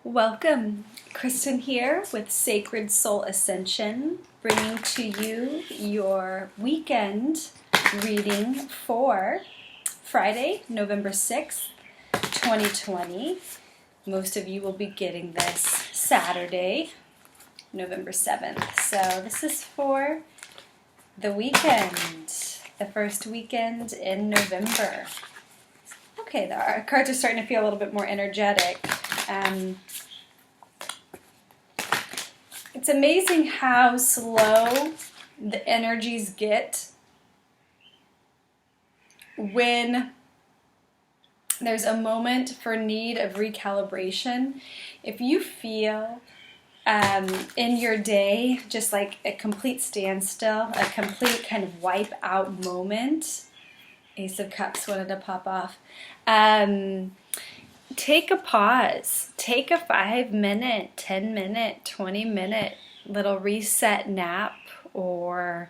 Welcome, Kristen here with Sacred Soul Ascension, bringing to you your weekend reading for Friday, November 6th, 2020. Most of you will be getting this Saturday, November 7th. So this is for the weekend, the first weekend in November. Okay, our cards are starting to feel a little bit more energetic. It's amazing how slow the energies get when there's a moment for need of recalibration. If you feel in your day just like a complete standstill, a complete kind of wipe out moment, Ace of Cups wanted to pop off. Take a pause. Take a 5-minute, 10-minute, 20-minute little reset nap, or,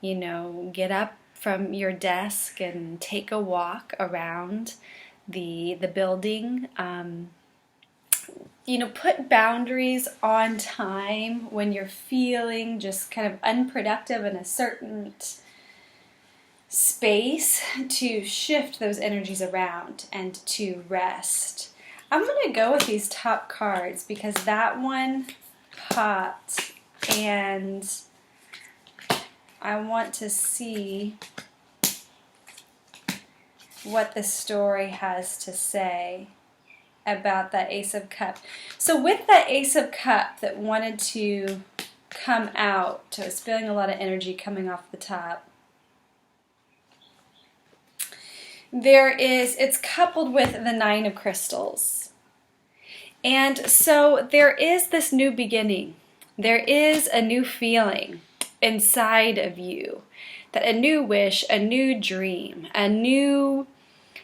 get up from your desk and take a walk around the building. Put boundaries on time when you're feeling just kind of unproductive in a certain space, to shift those energies around and to rest. I'm going to go with these top cards because that one popped and I want to see what the story has to say about that Ace of Cups. So with that Ace of Cups that wanted to come out, I was feeling a lot of energy coming off the top. It's coupled with the Nine of Crystals. And so there is this new beginning. There is a new feeling inside of you, that a new wish, a new dream, a new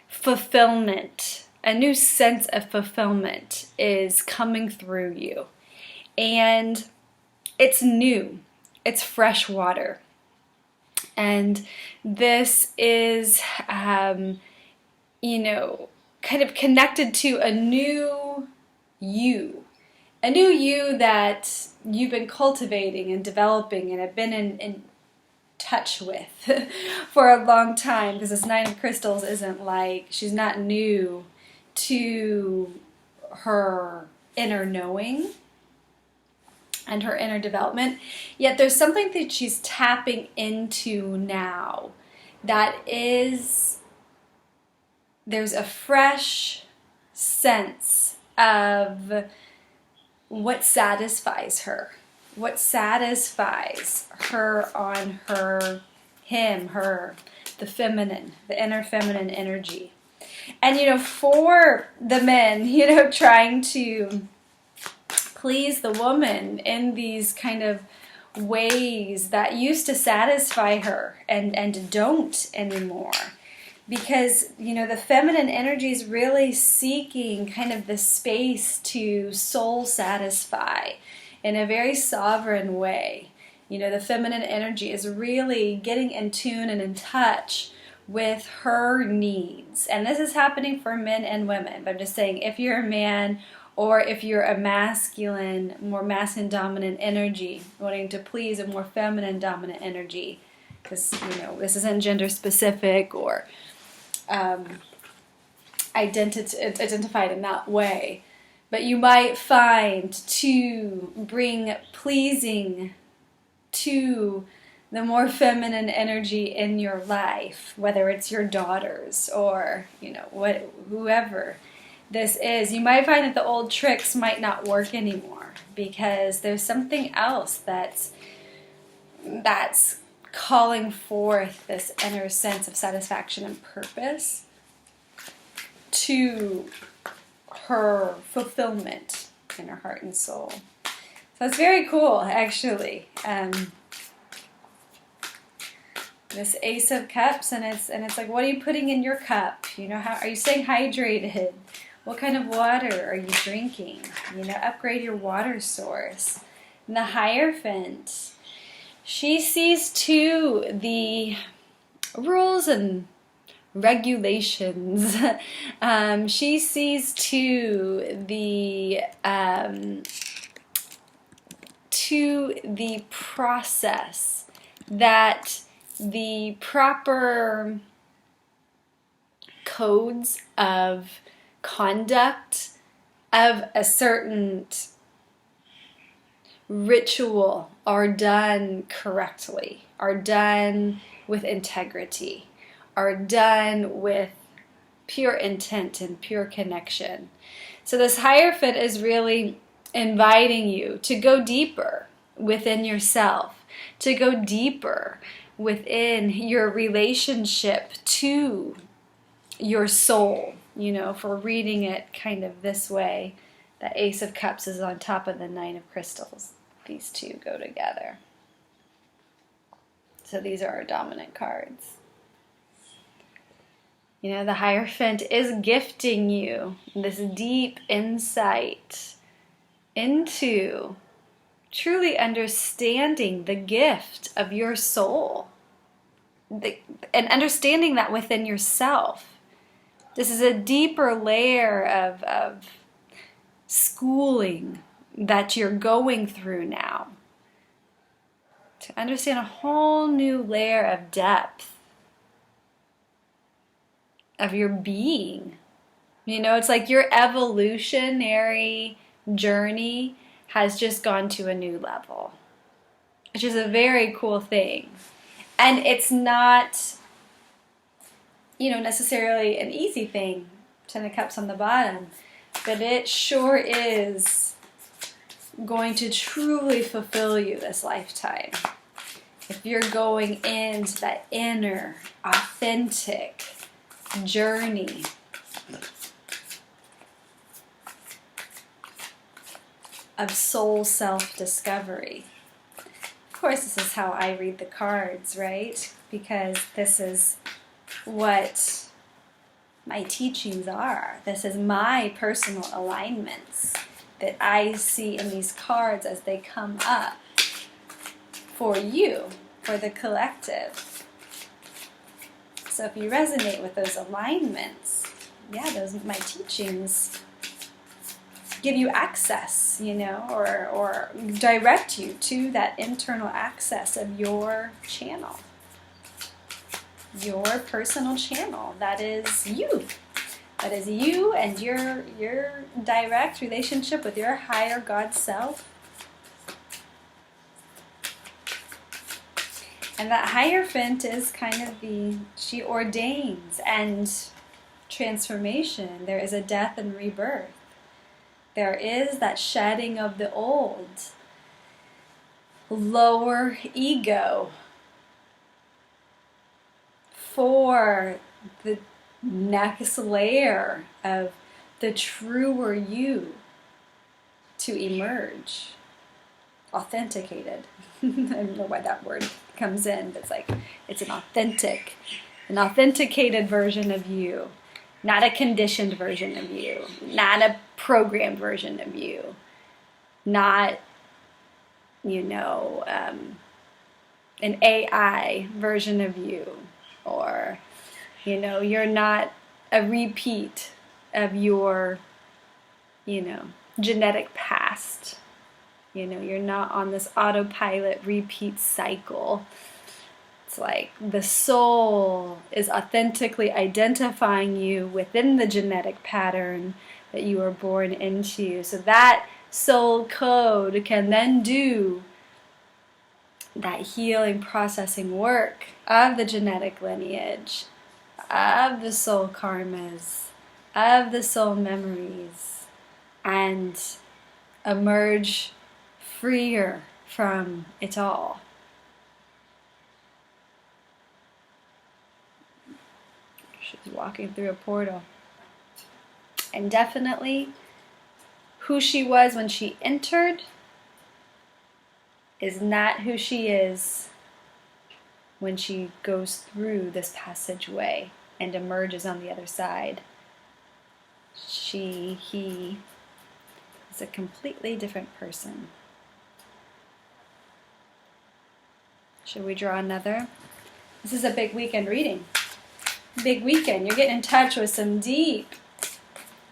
fulfillment, a new sense of fulfillment is coming through you. And it's new. It's fresh water. And this is, kind of connected to a new you that you've been cultivating and developing and have been in touch with for a long time. Because this Nine of Crystals isn't like, she's not new to her inner knowing and her inner development, yet there's something that she's tapping into now that is, there's a fresh sense of what satisfies her on the feminine, the inner feminine energy. And for the men, trying to please the woman in these kind of ways that used to satisfy her and don't anymore, because the feminine energy is really seeking kind of the space to soul satisfy in a very sovereign way. The feminine energy is really getting in tune and in touch with her needs, and this is happening for men and women. But I'm just saying, if you're a man, or if you're a more masculine dominant energy, wanting to please a more feminine dominant energy, because this isn't gender specific or identified in that way, but you might find to bring pleasing to the more feminine energy in your life, whether it's your daughters or whoever this is, you might find that the old tricks might not work anymore, because there's something else that's calling forth this inner sense of satisfaction and purpose to her fulfillment in her heart and soul. So it's very cool, actually. This Ace of Cups, and it's like, what are you putting in your cup? How are you staying hydrated? What kind of water are you drinking? Upgrade your water source. And the Hierophant, she sees too the rules and regulations. She sees to the process, that the proper codes of conduct of a certain ritual are done correctly, are done with integrity, are done with pure intent and pure connection. So this Hierophant is really inviting you to go deeper within yourself, to go deeper within your relationship to your soul. You know, if we're reading it kind of this way, the Ace of Cups is on top of the Nine of Crystals. These two go together. So these are our dominant cards. You know, the Hierophant is gifting you this deep insight into truly understanding the gift of your soul, and understanding that within yourself. This is a deeper layer of schooling that you're going through now, to understand a whole new layer of depth of your being. You know, it's like your evolutionary journey has just gone to a new level, which is a very cool thing. And it's not, you know, necessarily an easy thing, 10 of Cups on the bottom, but it sure is going to truly fulfill you this lifetime. If you're going into that inner, authentic journey of soul self-discovery. Of course, this is how I read the cards, right? Because this is what my teachings are. This is my personal alignments that I see in these cards as they come up for you, for the collective. So if you resonate with those alignments, yeah, my teachings give you access, you know, or direct you to that internal access of your channel. Your personal channel. That is you. That is you and your direct relationship with your higher God self. And that Hierophant is kind of she ordains and transformation. There is a death and rebirth. There is that shedding of the old, lower ego, for the next layer of the truer you to emerge, authenticated. I don't know why that word comes in, but it's an authenticated version of you, not a conditioned version of you, not a programmed version of you, not, you know, an AI version of you. Or, you know, you're not a repeat of your, you know, genetic past. You know, you're not on this autopilot repeat cycle. It's like the soul is authentically identifying you within the genetic pattern that you were born into. So that soul code can then do that healing, processing work of the genetic lineage, of the soul karmas, of the soul memories, and emerge freer from it all. She's walking through a portal. And definitely who she was when she entered is not who she is when she goes through this passageway and emerges on the other side. He is a completely different person. Should we draw another? This is a big weekend reading. big weekend. You're getting in touch with some deep,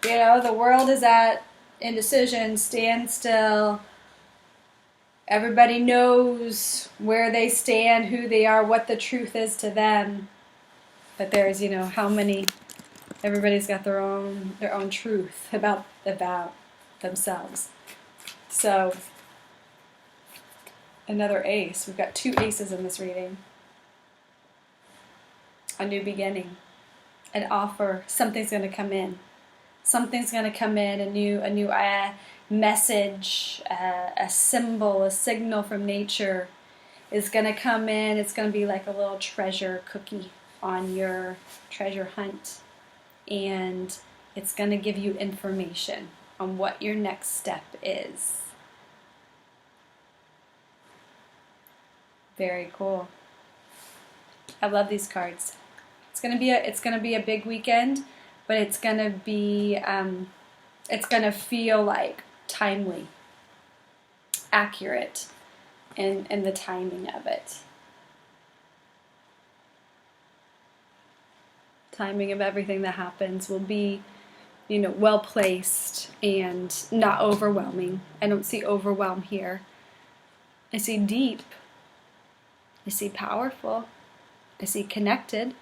the world is at indecision, standstill. Everybody knows where they stand, who they are, what the truth is to them. But there's, everybody's got their own truth about themselves. So, another ace. We've got 2 aces in this reading. A new beginning, an offer. Something's going to come in. Something's going to come in. A new message, a symbol, a signal from nature is going to come in. It's going to be like a little treasure cookie on your treasure hunt, and it's going to give you information on what your next step is. Very cool. I love these cards. It's gonna be a big weekend, but it's gonna feel like timely, accurate, in the timing of it. Timing of everything that happens will be, well placed and not overwhelming. I don't see overwhelm here. I see deep. I see powerful. I see connected.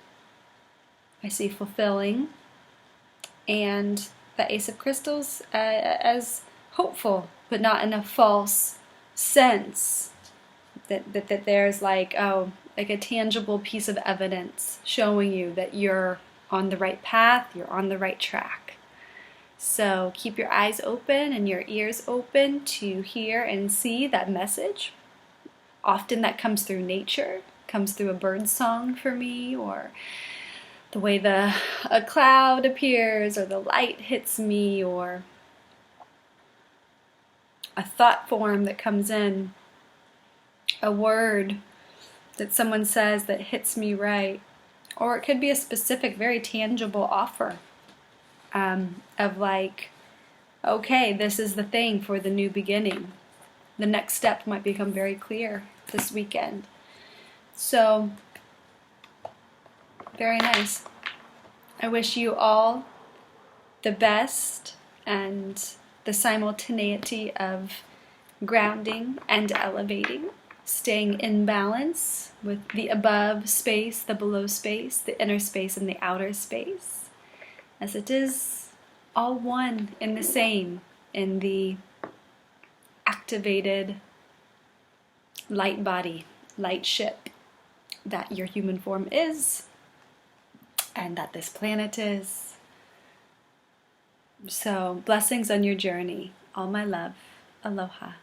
I see fulfilling. And the Ace of Crystals as hopeful, but not in a false sense. That there's like a tangible piece of evidence showing you that you're on the right path, you're on the right track. So keep your eyes open and your ears open to hear and see that message. Often that comes through nature, comes through a bird song for me, or the way a cloud appears, or the light hits me, or a thought form that comes in, a word that someone says that hits me right. Or it could be a specific, very tangible offer of like, okay, this is the thing for the new beginning. The next step might become very clear this weekend. So, very nice. I wish you all the best and the simultaneity of grounding and elevating, staying in balance with the above space, the below space, the inner space, and the outer space, as it is all one in the same in the activated light body, light ship that your human form is, and that this planet is. So, blessings on your journey. All my love. Aloha.